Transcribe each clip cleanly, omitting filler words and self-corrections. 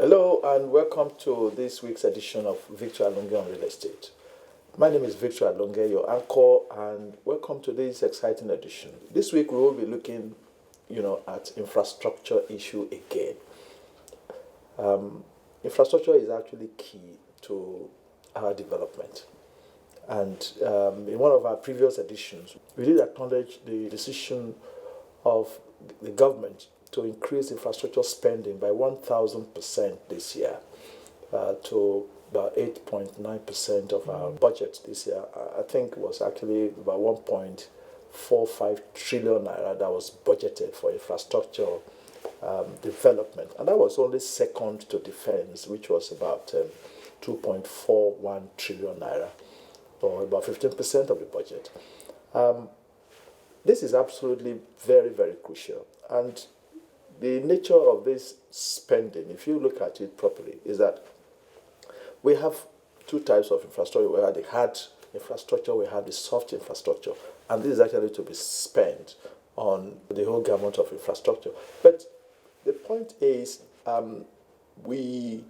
Hello and welcome to this week's edition of Victor Alonge on Real Estate. My name is Victor Alonge, your anchor, and welcome to this exciting edition. This week we will be looking, at infrastructure issue again. Infrastructure is actually key to our development. And in one of our previous editions, we did acknowledge the decision of the government to increase infrastructure spending by 1,000% this year to about 8.9% of our budget this year. I think it was actually about 1.45 trillion naira that was budgeted for infrastructure development. And that was only second to defense, which was about 2.41 trillion naira, or about 15% of the budget. This is absolutely very, very crucial. And the nature of this spending, if you look at it properly, is that we have two types of infrastructure. We have the hard infrastructure, we have the soft infrastructure. And this is actually to be spent on the whole gamut of infrastructure. But the point is, we,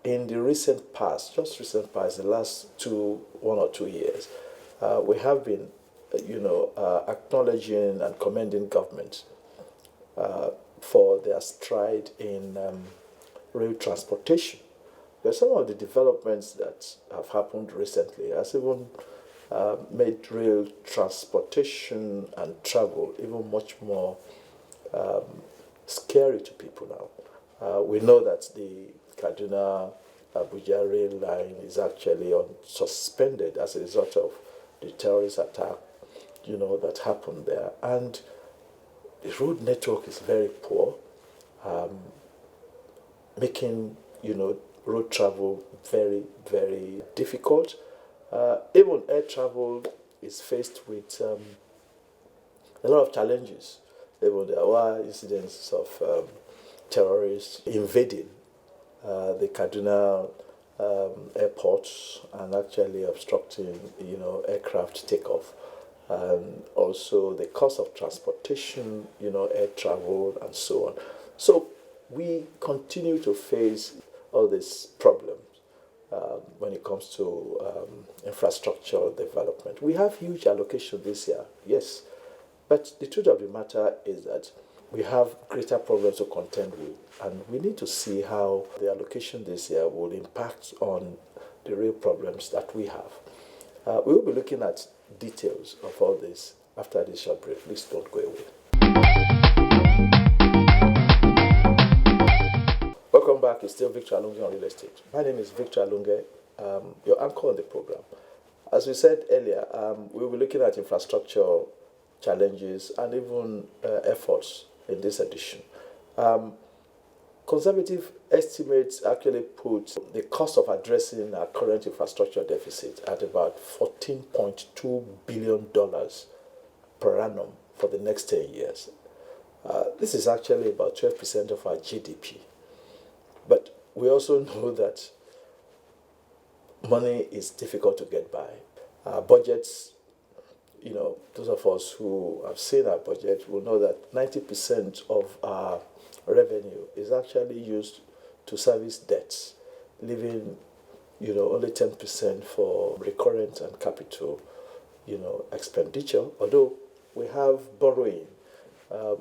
in the recent past, the last 1 or 2 years, we have been, acknowledging and commending government for their stride in rail transportation. But some of the developments that have happened recently has even made rail transportation and travel even much more scary to people now. We know that the Kaduna Abuja rail line is actually suspended as a result of the terrorist attack, that happened there. And the road network is very poor, making, road travel very, very difficult. Even air travel is faced with a lot of challenges. Even there were incidents of terrorists invading the Kaduna airports and actually obstructing, aircraft takeoff. And also the cost of transportation, air travel, and so on. So we continue to face all these problems when it comes to infrastructure development. We have huge allocation this year, yes, but the truth of the matter is that we have greater problems to contend with, and we need to see how the allocation this year will impact on the real problems that we have. We will be looking at details of all this after this short break. Please don't go away. Welcome back. It's still Victor Alonge on Real Estate. My name is Victor Alonge, your anchor on the program. As we said earlier, we will be looking at infrastructure challenges and even efforts in this edition. Conservative estimates actually put the cost of addressing our current infrastructure deficit at about $14.2 billion per annum for the next 10 years. This is actually about 12% of our GDP. But we also know that money is difficult to get by. Our budgets, those of us who have seen our budget will know that 90% of our revenue is actually used to service debts, leaving only 10% for recurrent and capital expenditure, although we have borrowing,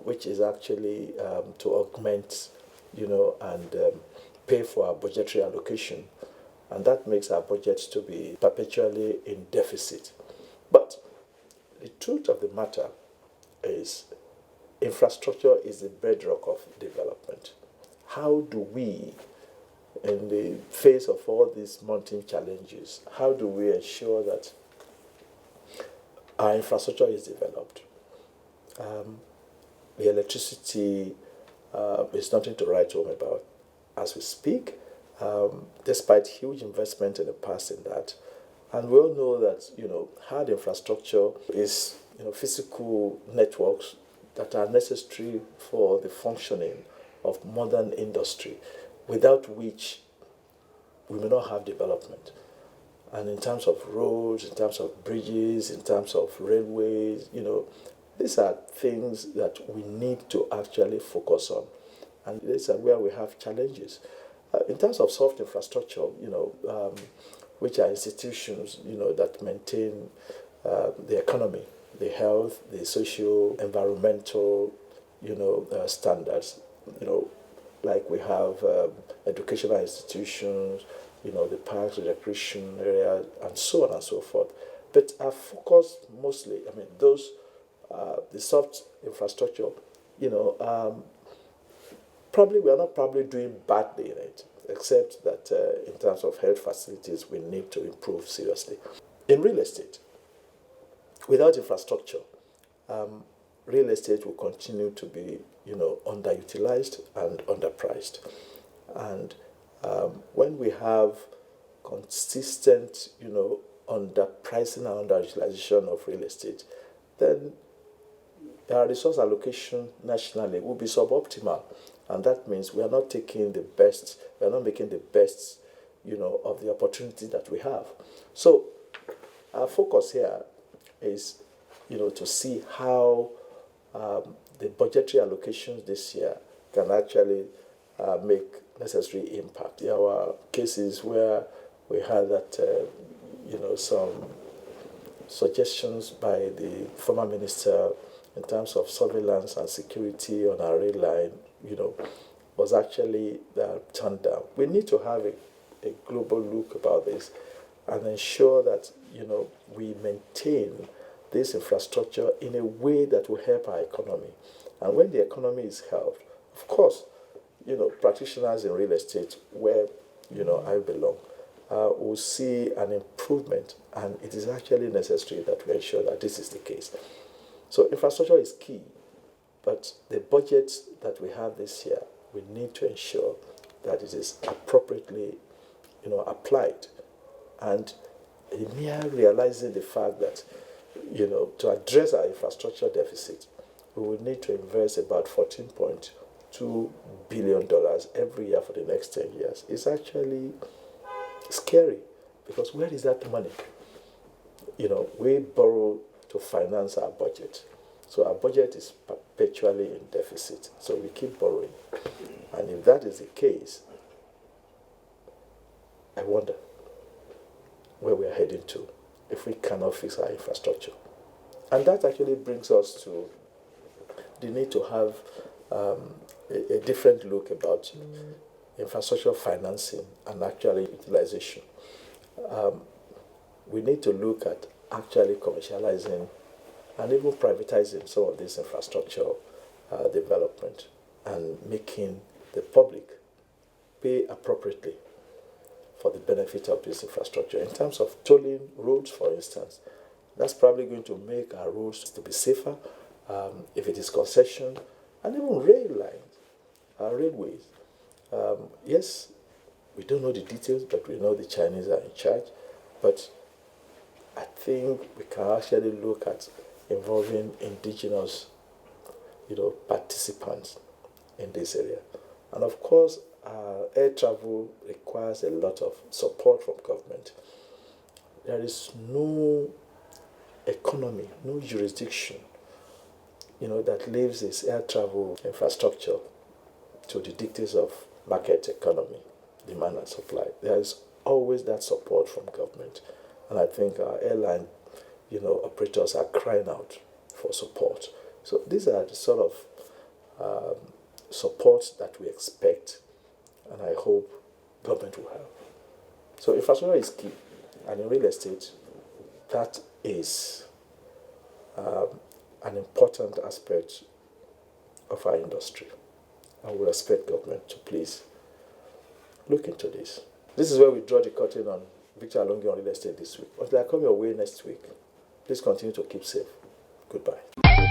which is actually to augment and pay for our budgetary allocation, and that makes our budgets to be perpetually in deficit. But the truth of the matter is infrastructure is the bedrock of development. How do we, in the face of all these mounting challenges, how do we ensure that our infrastructure is developed? The electricity is nothing to write home about as we speak, despite huge investment in the past in that. And we all know that, hard infrastructure is, physical networks that are necessary for the functioning of modern industry, without which we may not have development. And in terms of roads, in terms of bridges, in terms of railways, these are things that we need to actually focus on. And these are where we have challenges. In terms of soft infrastructure, which are institutions, that maintain the economy, the health, the socio environmental, standards, like we have educational institutions, the parks, the recreation area, and so on and so forth. But our focus mostly, the soft infrastructure, probably we are not probably doing badly in it, except that in terms of health facilities, we need to improve seriously. In real estate, without infrastructure, real estate will continue to be, underutilized and underpriced. And when we have consistent, underpricing and underutilization of real estate, then our resource allocation nationally will be suboptimal. And that means we are not taking the best, we are not making the best, of the opportunity that we have. So our focus here is, to see how the budgetary allocations this year can actually make necessary impact. There were cases where we had that, some suggestions by the former minister in terms of surveillance and security on our rail line, was actually turned down. We need to have a global look about this and ensure that, we maintain this infrastructure in a way that will help our economy. And when the economy is helped, of course, practitioners in real estate, where, I belong, will see an improvement, and it is actually necessary that we ensure that this is the case. So infrastructure is key, but the budget that we have this year, we need to ensure that it is appropriately, applied. And mere realizing the fact that, to address our infrastructure deficit, we will need to invest about $14.2 billion every year for the next 10 years. It's actually scary, because where is that money? We borrow to finance our budget. So our budget is perpetually in deficit. So we keep borrowing. And if that is the case, I wonder where we are heading to if we cannot fix our infrastructure. And that actually brings us to the need to have a different look about infrastructure financing and actually utilization. We need to look at actually commercializing and even privatizing some of this infrastructure development and making the public pay appropriately for the benefit of this infrastructure. In terms of tolling roads, for instance, that's probably going to make our roads to be safer, if it is concession, and even rail lines, railways. Yes, we don't know the details, but we know the Chinese are in charge. But I think we can actually look at involving indigenous, participants in this area. And of course, air travel requires a lot of support from government. There is no economy, no jurisdiction, that leaves its air travel infrastructure to the dictates of market economy, demand and supply. There is always that support from government. And I think our airline, operators are crying out for support. So these are the sort of support that we expect, and I hope government will have. So infrastructure is key, and in real estate, that is an important aspect of our industry. And we expect government to please look into this. This is where we draw the curtain on Victor Alongi on real estate this week. Until I come your way next week, please continue to keep safe. Goodbye.